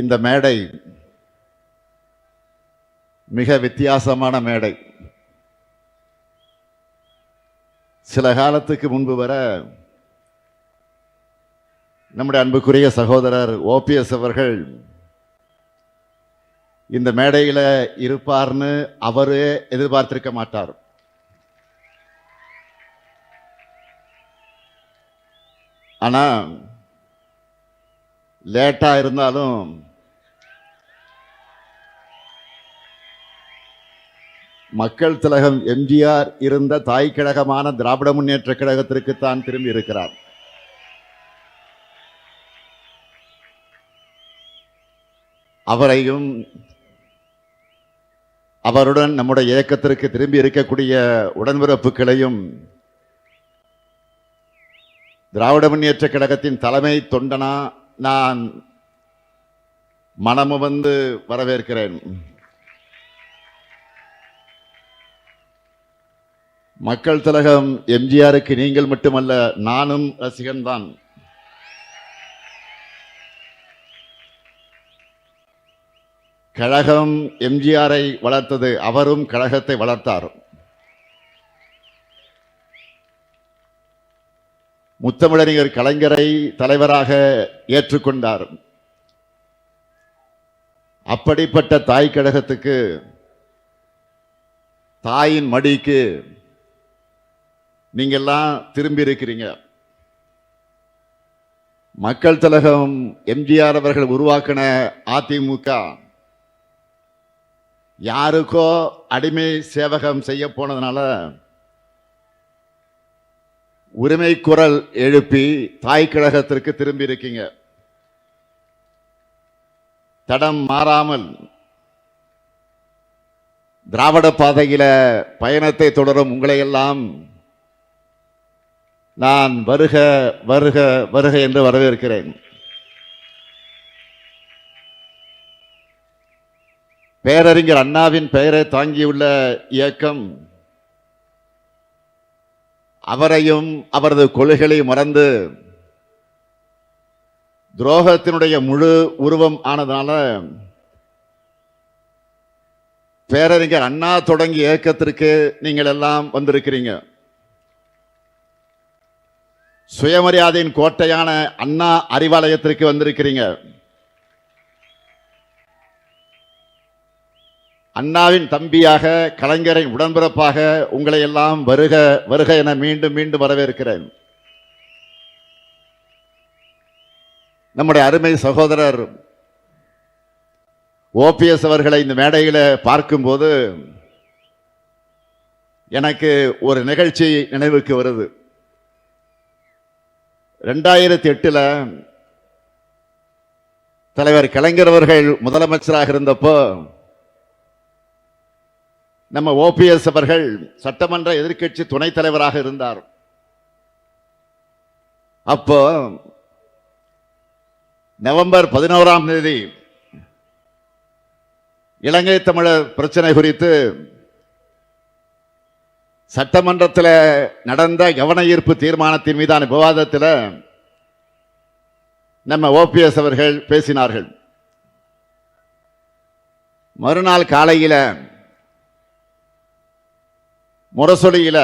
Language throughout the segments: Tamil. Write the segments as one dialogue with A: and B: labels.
A: இந்த மேடை மிக வித்தியாசமான மேடை. சில காலத்துக்கு முன்பு வர நம்முடைய அன்புக்குரிய சகோதரர் ஓபிஎஸ் அவர்கள் இந்த மேடையில் இருப்பார்னு அவரே எதிர்பார்த்திருக்க மாட்டார். ஆனா லேட்டா இருந்தாலும் மக்கள் திலகம் எம்ஜிஆர் இருந்த தாய் கழகமான திராவிட முன்னேற்ற கழகத்திற்கு தான் திரும்பி இருக்கிறார். அவரையும் அவருடன் நம்முடைய இயக்கத்திற்கு திரும்பி இருக்கக்கூடிய உடன்பிறப்புகளையும் திராவிட முன்னேற்ற கழகத்தின் தலைமை தொண்டனா நான் மனமு வந்து வரவேற்கிறேன். மக்கள் திலகம் எம்ஜிஆருக்கு நீங்கள் மட்டுமல்ல, நானும் ரசிகன் தான். கழகம் எம்ஜிஆரை வளர்த்தது, அவரும் கழகத்தை வளர்த்தார். முத்தமிழறிஞர் கலைஞரை தலைவராக ஏற்றுக்கொண்டார். அப்படிப்பட்ட தாய் கழகத்துக்கு, தாயின் மடிக்கு நீங்கெல்லாம் திரும்பி இருக்கிறீங்க. மக்கள் திலகம் எம்ஜிஆர் அவர்கள் உருவாக்கின அதிமுக யாருக்கோ அடிமை சேவகம் செய்ய போனதுனால உரிமை குரல் எழுப்பி தாய் கழகத்திற்கு திரும்பி இருக்கீங்க. தடம் மாறாமல் திராவிட பாதையில பயணத்தை தொடரும் உங்களை எல்லாம் நான் வருக வருக வருக என்று வரவேற்கிறேன். பேரறிஞர் அண்ணாவின் பெயரை தாங்கியுள்ள இயக்கம் அவரையும் அவரது கொள்கைகளை மறந்து துரோகத்தினுடைய முழு உருவம் ஆனதுனால பேரறிஞர் அண்ணா தொடங்கிய இயக்கத்திற்கு நீங்கள் எல்லாம் வந்திருக்கிறீங்க. சுயமரியாதையின் கோட்டையான அண்ணா அறிவாலயத்திற்கு வந்திருக்கிறீங்க. அண்ணாவின் தம்பியாக, கலைஞரின் உடன்பிறப்பாக உங்களை எல்லாம் வருக வருக என மீண்டும் மீண்டும் வரவேற்கிறேன். நம்முடைய அருமை சகோதரர் ஓபிஎஸ் அவர்களை இந்த மேடையில் பார்க்கும்போது எனக்கு ஒரு நிகழ்ச்சி நினைவுக்கு வருது. 2008 தலைவர் கலைஞர் அவர்கள் முதலமைச்சராக இருந்தப்போ நம்ம ஓபிஎஸ் அவர்கள் சட்டமன்ற எதிர்க்கட்சி துணைத் தலைவராக இருந்தார். அப்போ நவம்பர் 11 இலங்கை தமிழர் பிரச்சனை குறித்து சட்டமன்றத்தில் நடந்த கவன ஈர்ப்பு தீர்மானத்தின் மீதான விவாதத்தில் நம்ம ஓபிஎஸ் அவர்கள் பேசினார்கள். மறுநாள் காலையில் முரசொலியில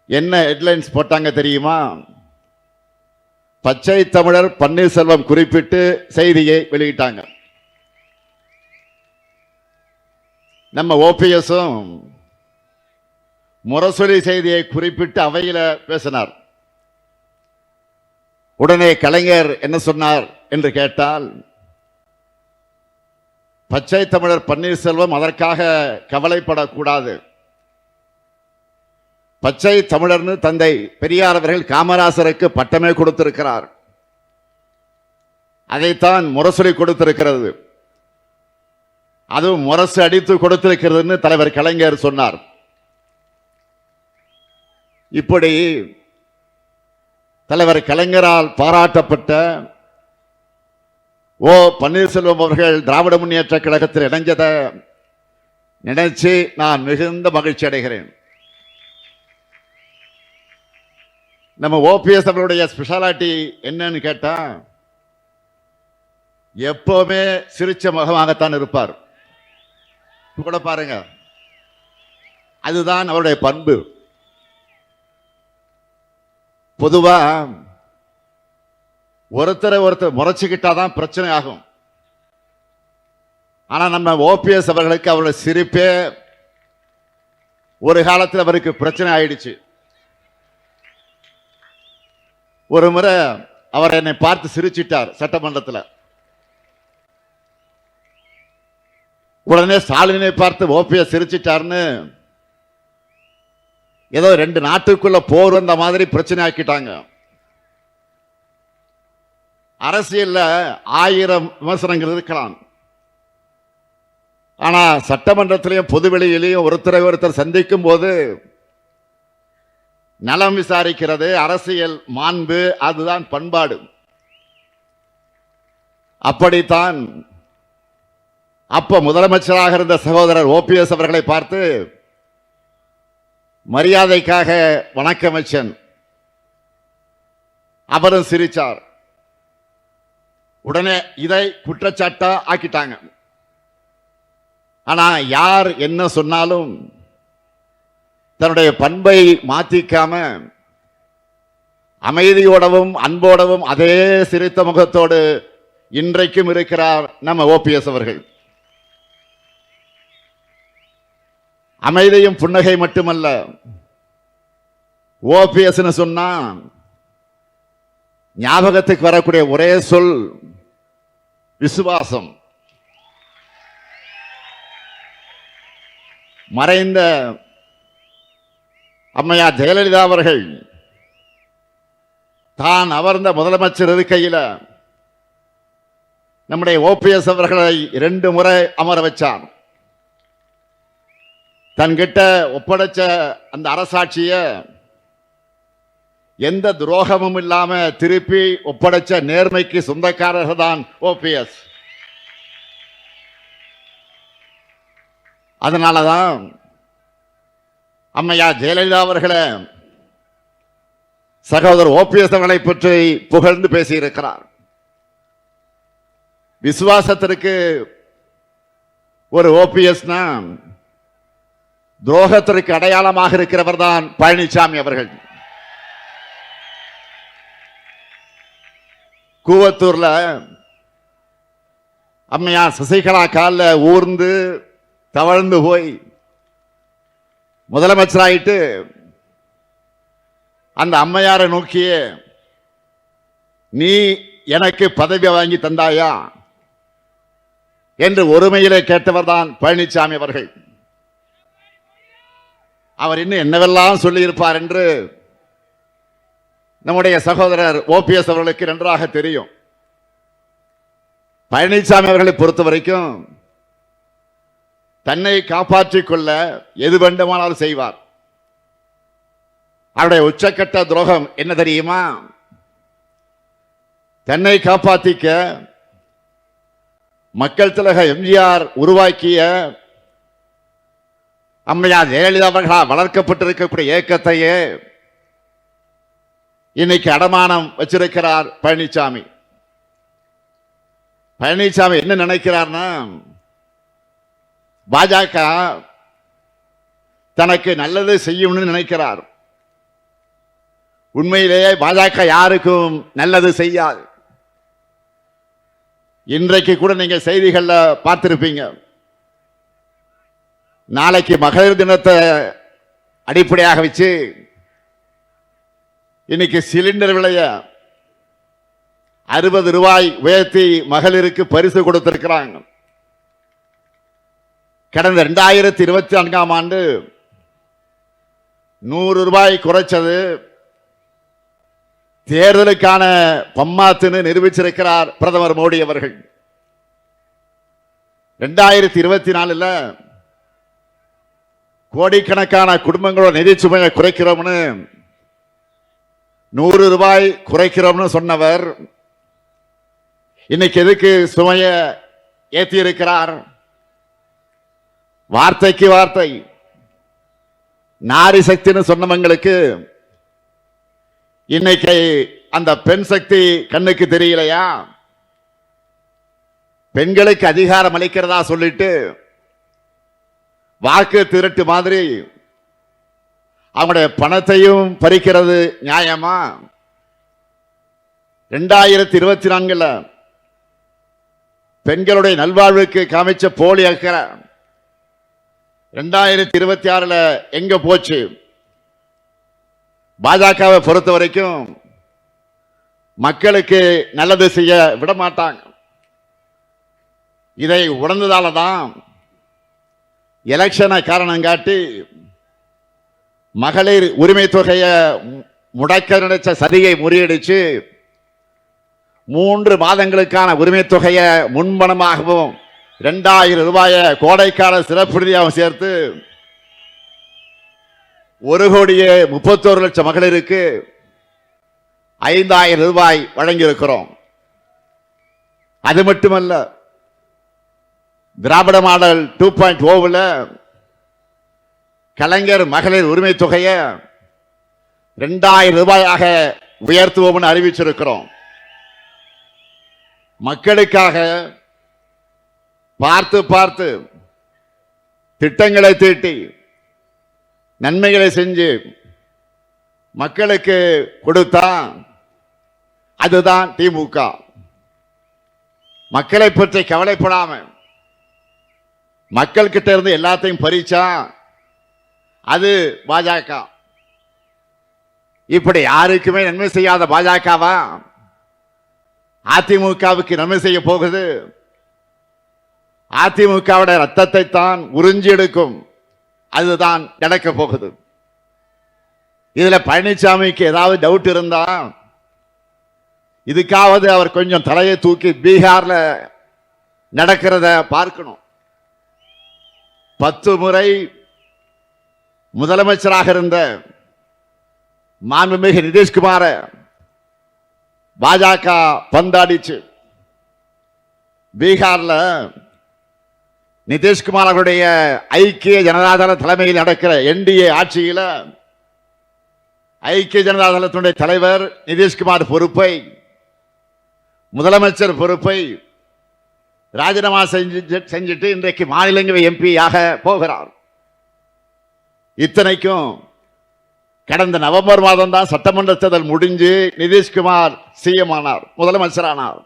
A: என்ன ஹெட்லைன்ஸ் போட்டாங்க தெரியுமா? பச்சை தமிழர் பன்னீர்செல்வம் குறிப்பிட்டு செய்தியை வெளியிட்டாங்க. நம்ம ஓபிஎஸும் முரசொலி செய்தியை குறிப்பிட்டு அவையில பேசினார். உடனே கலைஞர் என்ன சொன்னார் என்று கேட்டால், பச்சை தமிழர் பன்னீர்செல்வம் அதற்காக கவலைப்படக்கூடாது. பச்சை தமிழர்னு தந்தை பெரியார் அவர்கள் காமராசருக்கு பட்டமே கொடுத்திருக்கிறார். அதைத்தான் முரசொலி கொடுத்திருக்கிறது. அதுவும் முரசு அடித்து கொடுத்திருக்கிறதுன்னு தலைவர் கலைஞர் சொன்னார். இப்படி தலைவர் கலைஞரால் பாராட்டப்பட்ட ஓ பன்னீர்செல்வம் அவர்கள் திராவிட முன்னேற்ற கழகத்தில் இணைஞ்சதை நினைச்சு நான் மிகுந்த மகிழ்ச்சி அடைகிறேன். நம்ம ஓபிஎஸ் அவருடைய ஸ்பெஷாலிட்டி என்னன்னு கேட்டா, எப்பவுமே சிரிச்ச முகமாகத்தான் இருப்பார். கூட பாருங்க, அதுதான் அவருடைய பண்பு. பொதுவா ஒருத்தரை ஒருத்தர் முறைச்சுக்கிட்டாதான் பிரச்சனை ஆகும். ஆனா நம்ம ஓபிஎஸ் அவர்களுக்கு அவருடைய சிரிப்பே ஒரு காலத்தில் அவருக்கு பிரச்சனை ஆயிடுச்சு. ஒரு முறை அவர் என்னை பார்த்து சிரிச்சிட்டார் சட்டமன்றத்தில். உடனே ஸ்டாலினை பார்த்து ஓபிஎஸ் சிரிச்சிட்டார்னு ஏதோ 2 நாட்டுக்குள்ள போர் வந்த மாதிரி பிரச்சனை ஆக்கிட்டாங்க. அரசியல்ல 1000 விமர்சனங்கள் இருக்கலாம். ஆனா சட்டமன்றத்திலையும் பொதுவெளியிலையும் ஒருத்தரை ஒருத்தர் சந்திக்கும் போது நலம் விசாரிக்கிறது அரசியல் மாண்பு, அதுதான் பண்பாடு. அப்படித்தான் அப்ப முதலமைச்சராக இருந்த சகோதரர் ஓபிஎஸ் அவர்களை பார்த்து மரியாதைக்காக வணக்கம் வச்சன். அவரும் சிரிச்சார். உடனே இதை குற்றச்சாட்டா ஆக்கிட்டாங்க. ஆனா யார் என்ன சொன்னாலும் தன்னுடைய பண்பை மாத்திக்காம அமைதியோடவும் அன்போடவும் அதே சிரித்த முகத்தோடு இன்றைக்கும் இருக்கிறார் நம்ம ஓபிஎஸ் அவர்கள். அமைதியும் புன்னகை மட்டுமல்ல, ஓபிஎஸ் சொன்னா ஞாபகத்துக்கு வரக்கூடிய ஒரே சொல் விசுவாசம். மறைந்த அம்மையார் ஜெயலலிதா அவர்கள் தான் அமர்ந்த முதலமைச்சர் இருக்கையில் நம்முடைய ஓபிஎஸ் அவர்களை 2 முறை அமர வச்சார். தன்கிட்ட ஒப்படைச்ச அந்த அரசாட்சிய எந்த துரோகமும் இல்லாம திருப்பி ஒப்படைச்ச நேர்மைக்கு சொந்தக்காரர்கள் தான் ஓபிஎஸ். அதனாலதான் அம்மையா ஜெயலலிதா அவர்களை சகோதரர் ஓபிஎஸ் அவர்களை பற்றி புகழ்ந்து பேசியிருக்கிறார். விசுவாசத்திற்கு ஒரு ஓபிஎஸ்னா துரோகத்திற்கு அடையாளமாக இருக்கிறவர் தான் பழனிசாமி அவர்கள். கூவத்தூர்ல அம்மையார் சசிகலா காலில் ஊர்ந்து தவழ்ந்து போய் முதலமைச்சராயிட்டு அந்த அம்மையாரை நோக்கிய நீ எனக்கு பதவி வாங்கி தந்தாயா என்று ஒருமையிலே கேட்டவர் தான் பழனிசாமி அவர்கள். அவர் இன்னும் என்னவெல்லாம் சொல்லியிருப்பார் என்று நம்முடைய சகோதரர் ஓபிஎஸ் அவர்களுக்கு நன்றாக தெரியும். பழனிசாமி அவர்களை பொறுத்த வரைக்கும் தன்னை காப்பாற்றிக் கொள்ள எது வேண்டுமானாலும் செய்வார். அவருடைய உச்சக்கட்ட துரோகம் என்ன தெரியுமா? தன்னை காப்பாற்றிக்க மக்கள் திலக எம்ஜிஆர் உருவாக்கிய அம்மையார் ஜெயலலிதா அவர்களால் வளர்க்கப்பட்டிருக்கக்கூடிய இயக்கத்தையே இன்னைக்கு அடமானம் வச்சிருக்கிறார் பழனிசாமி. பழனிசாமி என்ன நினைக்கிறார்னா, பாஜக தனக்கு நல்லது செய்யும்னு நினைக்கிறார். உண்மையிலேயே பாஜக யாருக்கும் நல்லது செய்யாது. இன்றைக்கு கூட நீங்க செய்திகள்ல பார்த்திருப்பீங்க. நாளைக்கு மகளிர் தினத்தை அடிப்படையாக வச்சு இன்னைக்கு சிலிண்டர் விலைய 60 ரூபாய் உயர்த்தி மகளிருக்கு பரிசு கொடுத்திருக்கிறாங்க. கடந்த 2024ஆம் ஆண்டு 100 ரூபாய் குறைச்சது தேர்தலுக்கான பம்மாத்துன்னு நிரூபிச்சிருக்கிறார் பிரதமர் மோடி அவர்கள். 2024 கோடிக்கணக்கான குடும்பங்களோட நிதி சுமையை குறைக்கிறோம்னு 100 ரூபாய் குறைக்கிறோம்னு சொன்னவர் இன்னைக்கு எதுக்கு சுமையை ஏற்றி இருக்கிறார்? வார்த்தைக்கு வார்த்தை நாரி சக்தின்னு சொன்னவங்களுக்கு இன்னைக்கு அந்த பெண் சக்தி கண்ணுக்கு தெரியலையா? பெண்களுக்கு அதிகாரம் அளிக்கிறதா சொல்லிட்டு வாக்கு திரட்டு மாதிரி அவங்களுடைய பணத்தையும் பறிக்கிறது நியாயமா? 2024 பெண்களுடைய நல்வாழ்வுக்கு காமிச்ச போலி அக்கறை 2026 எங்க போச்சு? பாஜகவை பொறுத்த வரைக்கும் மக்களுக்கு நல்லது செய்ய விட மாட்டாங்க. இதை உணர்ந்ததால தான் எலெக்ஷனை காரணம் காட்டி மகளிர் உரிமை தொகையை முடக்க நினைச்ச சதியை முறியடிச்சு 3 மாதங்களுக்கான உரிமை தொகையை முன்பணமாகவும் 2000 ரூபாயை கோடைக்கால சிறப்பு நிதியாகவும் சேர்த்து 1,31,00,000 மகளிருக்கு 5,000 ரூபாய் வழங்கியிருக்கிறோம். அது மட்டுமல்ல, திராவிட மாடல் 2.0 கலைஞர் மகளிர் உரிமை தொகையை 2,000 ரூபாயாக உயர்த்துவோம் அறிவிச்சிருக்கிறோம். மக்களுக்காக பார்த்து பார்த்து திட்டங்களை தீட்டி நன்மைகளை செஞ்சு மக்களுக்கு கொடுத்தா அதுதான் திமுக. மக்களை பற்றி கவலைப்படாம மக்கள் கிட்ட இருந்து எல்லாத்தையும் பறிச்சா அது பாஜக. இப்படி யாருக்குமே நன்மை செய்யாத பாஜகவா அதிமுகவுக்கு நன்மை செய்ய போகுது? அதிமுகவுடைய ரத்தத்தை தான் உறிஞ்சி எடுக்கும். அதுதான் நடக்க போகுது. இதுல பழனிசாமிக்கு ஏதாவது டவுட் இருந்தா இதுக்காவது அவர் கொஞ்சம் தலையை தூக்கி பீகார்ல நடக்கிறத பார்க்கணும். 10 முறை முதலமைச்சராக இருந்த மாண்புமிகு நிதிஷ்குமார பாஜக பந்தாடிச்சு. பீகார்ல நிதிஷ்குமார் அவருடைய ஐக்கிய ஜனதாதள தலைமையில் நடக்கிற என்டிஏ ஆட்சியில் ஐக்கிய ஜனதாதளத்தினுடைய தலைவர் நிதிஷ்குமார் பொறுப்பை, முதலமைச்சர் பொறுப்பை ராஜினாமா செஞ்சுட்டு இன்றைக்கு மாநிலங்களவை எம்பியாக போகிறார். இத்தனைக்கும் கடந்த நவம்பர் மாதம் தான் சட்டமன்ற தேர்தல் முடிஞ்சு நிதிஷ்குமார் சிஎம் ஆனார், முதலமைச்சரானார்.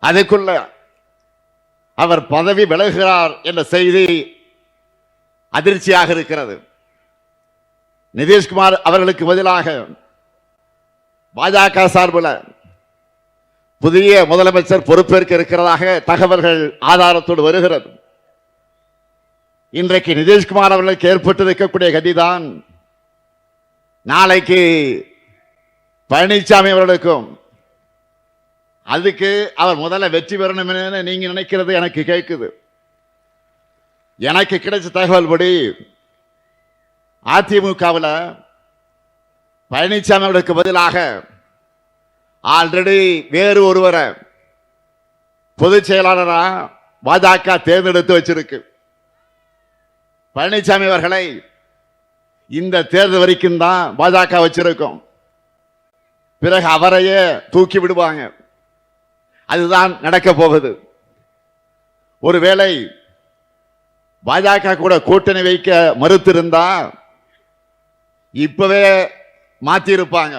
A: அதுக்குள்ள அவர் பதவி விலகுகிறார் என்ற செய்தி அதிர்ச்சியாக இருக்கிறது. நிதிஷ்குமார் அவர்களுக்கு பதிலாக பாஜக சார்பில் புதிய முதலமைச்சர் பொறுப்பேற்க இருக்கிறதாக தகவல்கள் ஆதாரத்தோடு வருகிறது. இன்றைக்கு நிதிஷ்குமார் அவர்களுக்கு ஏற்பட்டிருக்கக்கூடிய கதிதான் நாளைக்கு பழனிசாமி அவர்களுக்கும். அதுக்கு அவர் முதல்ல வெற்றி பெறணும் நீங்க நினைக்கிறது எனக்கு கேட்குது. எனக்கு கிடைச்ச தகவல் படி அதிமுகவில் பழனிசாமி அவர்களுக்கு பதிலாக ஆல்ரெடி வேறு ஒருவரை பொதுச் செயலாளரா பாஜக தேர்ந்தெடுத்து வச்சிருக்கு. பழனிசாமி அவர்களை இந்த தேர்தல் வரைக்கும் தான் பாஜக வச்சிருக்கும். பிறகு அவரையே தூக்கி விடுவாங்க. அதுதான் நடக்க போகுது. ஒருவேளை பாஜக கூட கூட்டணி வைக்க மறுத்திருந்தா இப்பவே மாத்தி இருப்பாங்க.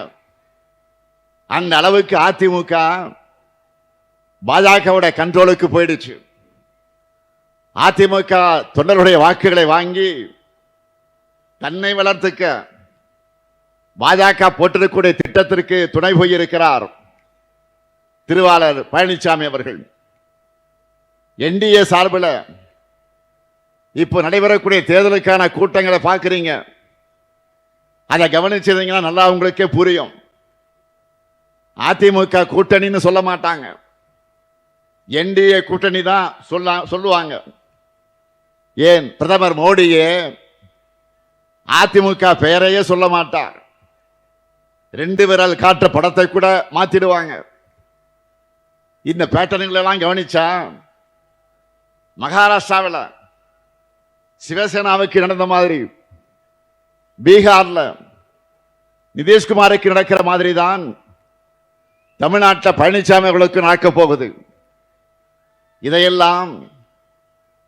A: அந்த அளவுக்கு அதிமுக பாஜகவுடைய கண்ட்ரோலுக்கு போயிடுச்சு. அதிமுக தொண்டர்களுடைய வாக்குகளை வாங்கி தன்னை வளர்த்துக்க பாஜக போட்டிருக்கக்கூடிய திட்டத்திற்கு துணை போயிருக்கிறார் திருவாளர் பழனிசாமி அவர்கள். என்டிஏ சார்பில் இப்போ நடைபெறக்கூடிய தேர்தலுக்கான கூட்டங்களை பார்க்கிறீங்க. அதை கவனிச்சிருந்தீங்கன்னா நல்லா உங்களுக்கே புரியும். அதிமுக கூட்டணின்னு சொல்ல மாட்டாங்க, என்டிஏ கூட்டணி தான் சொல்லுவாங்க. ஏன் பிரதமர் மோடியே அதிமுக பெயரையே சொல்ல மாட்டார். 2 விரல் காட்டுற படத்தை கூட மாத்திடுவாங்க. இந்த பேட்டர்ன்களெல்லாம் கவனிச்சா மகாராஷ்டிராவில் சிவசேனாவுக்கு நடந்த மாதிரி பீகார்ல நிதிஷ்குமாருக்கு நடக்கிற மாதிரி தான் தமிழ்நாட்டில் பழனிசாமி அவர்களுக்கு நடக்க போகுது. இதையெல்லாம்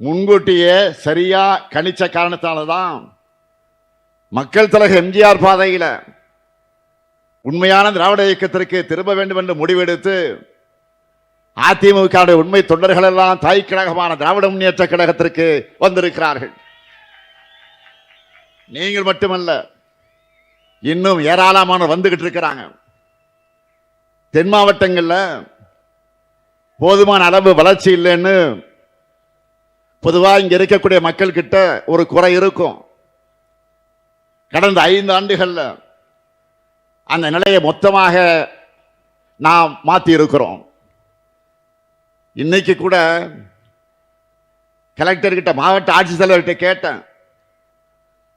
A: முன்கூட்டியே சரியா கணிச்ச காரணத்தால்தான் மக்கள் தலைவர் எம்ஜிஆர் பாதையில் உண்மையான திராவிட இயக்கத்திற்கு திரும்ப வேண்டும் என்று முடிவெடுத்து அதிமுக உண்மை தொண்டர்கள் எல்லாம் தாய் கழகமான திராவிட முன்னேற்ற கழகத்திற்கு வந்திருக்கிறார்கள். நீங்கள் மட்டுமல்ல, இன்னும் ஏராளமான வந்துகிட்டு இருக்கிறாங்க. தென் மாவட்டங்கள்ல போதுமான அளவு வளர்ச்சி இல்லைன்னு பொதுவாக இங்க இருக்கக்கூடிய மக்கள் கிட்ட ஒரு குறை இருக்கும். கடந்த 5 ஆண்டுகள்ல அந்த நிலையை மொத்தமாக நாம் மாற்றி இருக்கிறோம். இன்னைக்கு கூட கலெக்டர் கிட்ட, மாவட்ட ஆட்சித்தலைவர்கிட்ட கேட்டேன்.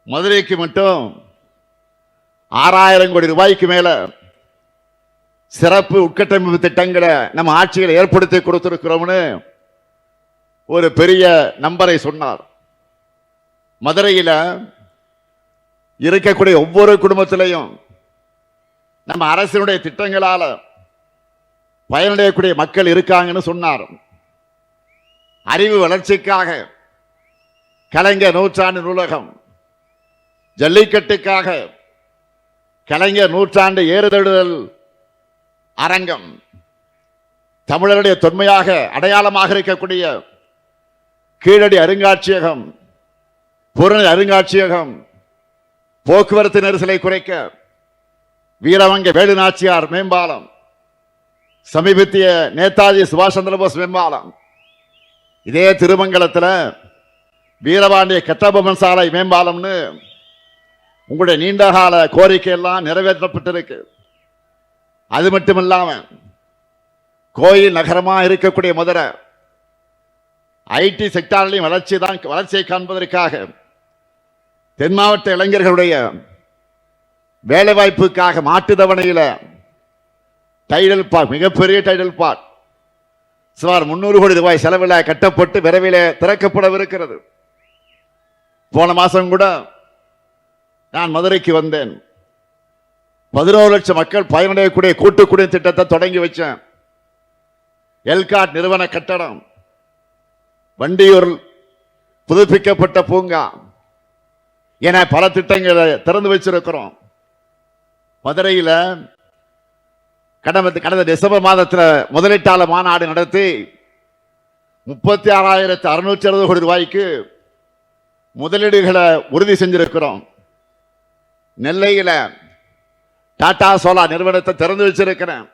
A: மதுரைக்கு மட்டும் 6000 கோடி ரூபாய்க்கு மேல சிறப்பு உட்கட்டமைப்பு திட்டங்களை நம்ம ஆட்சியில் ஏற்படுத்தி கொடுத்திருக்கிறோம்னு ஒரு பெரிய நம்பரை சொன்னார். மதுரையில் இருக்கக்கூடிய ஒவ்வொரு குடும்பத்திலையும் நம்ம அரசினுடைய திட்டங்களால பயனடையக்கூடிய மக்கள் இருக்காங்கன்னு சொன்னார். அறிவு வளர்ச்சிக்காக கலைஞர் நூற்றாண்டு நூலகம், ஜல்லிக்கட்டுக்காக கலைஞர் நூற்றாண்டு ஏறுதழுதல் அரங்கம், தமிழருடைய தொன்மையாக அடையாளமாக இருக்கக்கூடிய கீழடி அருங்காட்சியகம், புறநகர் அருங்காட்சியகம், போக்குவரத்து நெரிசலை குறைக்க வீரவங்க வேலுநாச்சியார் மேம்பாலம், சமீபத்திய நேதாஜி சுபாஷ் சந்திரபோஸ் மேம்பாலம், இதே திருமங்கலத்தில் வீரபாண்டிய கட்டபொம்மன் சாலை மேம்பாலம்னு உங்களுடைய நீண்டகால கோரிக்கை எல்லாம் நிறைவேற்றப்பட்டிருக்கு. அது மட்டும் இல்லாம கோயில் நகரமா இருக்கக்கூடிய மதுரை ஐடி செக்டாரிலையும் வளர்ச்சியை காண்பதற்காக தென் மாவட்ட இளைஞர்களுடைய வேலைவாய்ப்புக்காக மாட்டுத்தவணையில் டைடல் பார்க், மிகப்பெரிய டைடல் பார்க் சுமார் 300 கோடி ரூபாய் செலவில் கட்டப்பட்டு விரைவில் திறக்கப்படவிருக்கிறது. போன மாசம் கூட நான் மதுரைக்கு வந்தேன். 11 லட்சம் மக்கள் பயனடையக்கூடிய கூட்டு குடிநீர் திட்டத்தை தொடங்கி வச்சேன். எல்காட் நிறுவன கட்டடம், வண்டியூர் புதுப்பிக்கப்பட்ட பூங்கா என பல திட்டங்களை திறந்து வச்சிருக்கிறோம். மதுரையில் கடந்த டிசம்பர் மாதத்தில் முதலீட்டாளர் மாநாடு நடத்தி 36,660 கோடி ரூபாய்க்கு முதலீடுகளை உறுதி செஞ்சிருக்கிறோம். நெல்லையில் டாடா சோலார் நிறுவனத்தை திறந்து வச்சிருக்கிறேன்.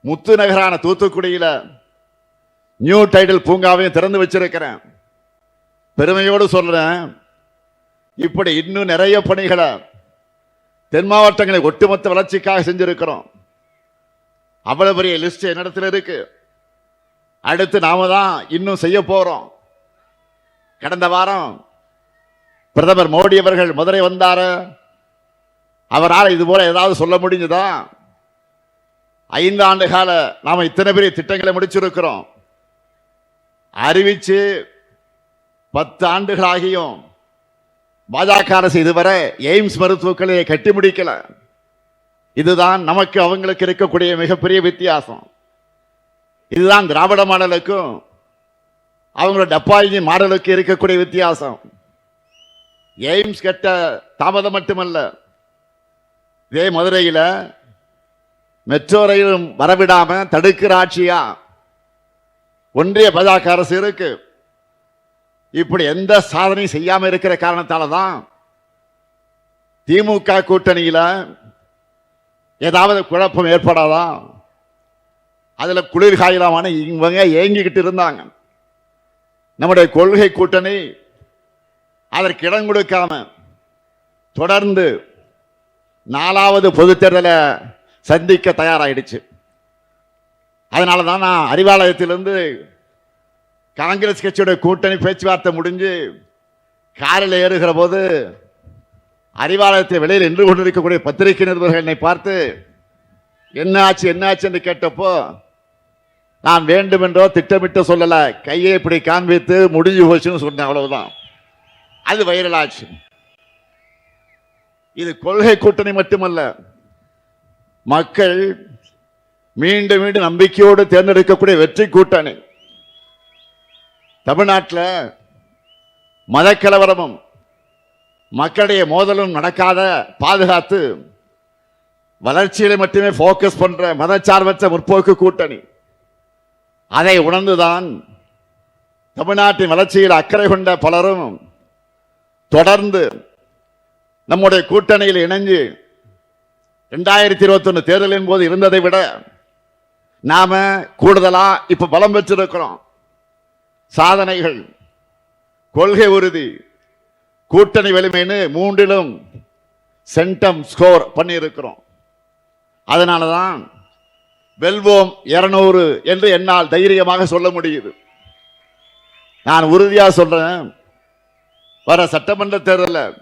A: முத்து நகரான தூத்துக்குடியில் நியூ டைடல் பூங்காவையும் திறந்து வச்சிருக்கிறேன். பெருமையோடு சொல்றேன், இப்படி இன்னும் நிறைய பணிகளை தென் மாவட்டங்களை ஒட்டுமொத்த வளர்ச்சிக்காக செஞ்சிருக்கிறோம். அவ்வளவு பெரிய லிஸ்ட் என்னிடத்தில் இருக்கு. அடுத்து நாம தான் இன்னும் செய்ய போறோம். கடந்த வாரம் பிரதமர் மோடி அவர்கள் மதுரை வந்தார். அவரால் இது போல ஏதாவது சொல்ல முடிஞ்சதா? 5 ஆண்டு கால நாம இத்தனை பெரிய திட்டங்களை முடிச்சிருக்கிறோம். அறிவிச்சு 10 ஆண்டுகளாகியும் பாஜக அரசு இதுவரை எய்ம்ஸ் மருத்துவக் கல்லூரியை கட்டி முடிக்கல. இதுதான் நமக்கு அவங்களுக்கு இருக்கக்கூடிய மிகப்பெரிய வித்தியாசம். இதுதான் திராவிட மாடலுக்கும் அவங்களோட டப்பாயினி மாடலுக்கு இருக்கக்கூடிய வித்தியாசம். எய்ம்ஸ் கட்ட தாமதம் மட்டுமல்ல, இதே மதுரையில் மெட்ரோ ரயிலும் வரவிடாம தடுக்கிற ஆட்சியா ஒன்றிய பாஜக அரசு இருக்கு. இப்படி எந்த சாதனையும் செய்யாம இருக்கிற காரணத்தால தான் திமுக கூட்டணியில ஏதாவது குழப்பம் ஏற்படாதா? அதுல குளிர் காயலாமான இவங்க ஏங்கிக்கிட்டு இருந்தாங்க. நம்முடைய கொள்கை கூட்டணி அதற்கு இடம் கொடுக்காம தொடர்ந்து 4வது பொதுத் தேர்தலை சந்திக்க தயாராயிடுச்சு. அதனால தான் நான் அறிவாலயத்திலிருந்து காங்கிரஸ் கட்சியோட கூட்டணி பேச்சுவார்த்தை முடிஞ்சு காரில் ஏறுகிற போது அறிவாலயத்தை வெளியில் நின்று கொண்டிருக்கக்கூடிய பத்திரிகை நிருபர்கள் என்னை பார்த்து என்ன ஆச்சு என்று கேட்டப்போ நான் வேண்டுமென்றோ திட்டமிட்டு சொல்லல, கையை இப்படி காண்பித்து முடிஞ்சு போச்சுன்னு சொன்னேன். அவ்வளவுதான். அது வைரல் ஆச்சு. இது கொள்கை கூட்டணி மட்டுமல்ல, மக்கள் மீண்டும் மீண்டும் நம்பிக்கையோடு தேர்ந்தெடுக்கக்கூடிய வெற்றி கூட்டணி. தமிழ்நாட்டில் மதக்கலவரமும் மக்களுடைய மோதலும் நடக்காத பாதுகாத்து வளர்ச்சியில மட்டுமே போக்கஸ் பண்ற மதச்சார்பற்ற முற்போக்கு கூட்டணி. அதை உணர்ந்துதான் தமிழ்நாட்டின் வளர்ச்சியில் அக்கறை கொண்ட பலரும் தொடர்ந்து நம்முடைய கூட்டணியில் இணைஞ்சு 2021 தேர்தலின் போது இருந்ததை விட நாம கூடுதலா இப்ப பலம் பெற்றிருக்கிறோம். சாதனைகள், கொள்கை உறுதி, கூட்டணி வலிமைன்னு மூன்றிலும் சென்டம் ஸ்கோர் பண்ணி இருக்கிறோம். அதனாலதான் வெல்வோம் 200 என்று என்னால் தைரியமாக சொல்ல முடியுது. நான் உறுதியா சொல்றேன், வர சட்டமன்ற தேர்தலில்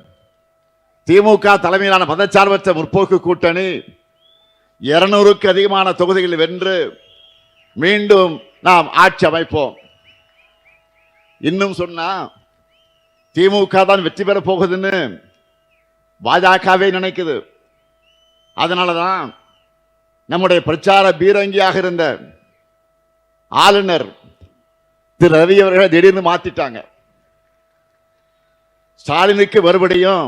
A: திமுக தலைமையிலான மதச்சார்பற்ற முற்போக்கு கூட்டணி 200க்கு அதிகமான தொகுதிகளில் வென்று மீண்டும் நாம் ஆட்சி அமைப்போம். இன்னும் சொன்னா திமுக தான் வெற்றி பெற போகுதுன்னு பாஜகவே நினைக்குது. அதனாலதான் நம்முடைய பிரச்சார பீரங்கியாக இருந்த ஆளுநர் திரு ரவி அவர்களை திடீர்னு மாத்திட்டாங்க. ஸ்டாலினுக்கு மறுபடியும்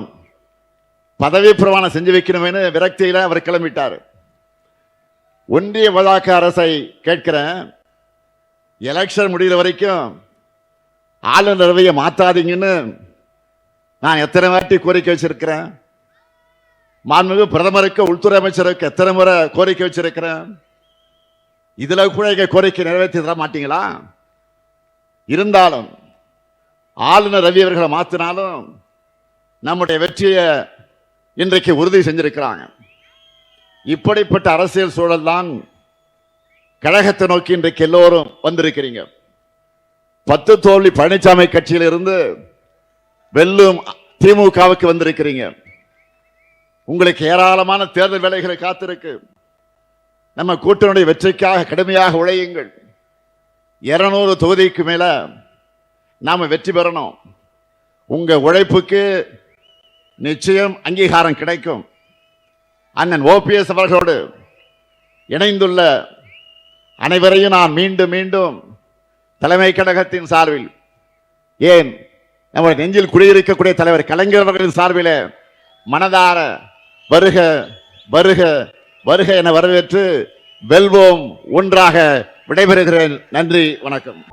A: பதவி பிரமாணம் செஞ்சு வைக்கணும்னு விரக்தியில அவர் கிளம்பிட்டார். ஒன்றிய பாஜக அரசை கேட்கிறேன், எலெக்ஷன் முடிகிற வரைக்கும் ஆளுநர் ரவியை மாத்தாதீங்கன்னு நான் எத்தனை வாட்டி கோரிக்கை வச்சிருக்கிறேன். மாண்புமிகு பிரதமருக்கு, உள்துறை அமைச்சருக்கு எத்தனை முறை கோரிக்கை வச்சிருக்கிறேன். இதுல கூட எங்க கோரிக்கை நிறைவேற்றி தர மாட்டீங்களா? இருந்தாலும் ஆளுநர் ரவி அவர்களை மாத்தினாலும் நம்முடைய வெற்றியை இன்றைக்கு உறுதி செஞ்சிருக்கிறாங்க. இப்படிப்பட்ட அரசியல் சூழல் தான் கழகத்தை நோக்கி இன்றைக்கு எல்லோரும் வந்திருக்கிறீங்க. 10 தோல்வி பழனிசாமி கட்சியில் இருந்து வெல்லும் திமுகவுக்கு வந்திருக்கிறீங்க. உங்களுக்கு ஏராளமான தேர்தல் வேலைகளை காத்திருக்கு. நம்ம கூட்டணியுடைய வெற்றிக்காக கடுமையாக உழையுங்கள். 200 தொகுதிக்கு மேல நாம வெற்றி பெறணும். உங்க உழைப்புக்கு நிச்சயம் அங்கீகாரம் கிடைக்கும். அண்ணன் OPS அவர்களோடு இணைந்துள்ள அனைவரையும் நான் மீண்டும் மீண்டும் தலைமை கழகத்தின் சார்பில், ஏன் நம்முடைய நெஞ்சில் குடியிருக்கக்கூடிய தலைவர் கலைஞர் அவர்களின் சார்பில் மனதார வருக வருக வருக என வரவேற்று வெல்வோம் ஒன்றாக விடைபெறுகிறேன். நன்றி, வணக்கம்.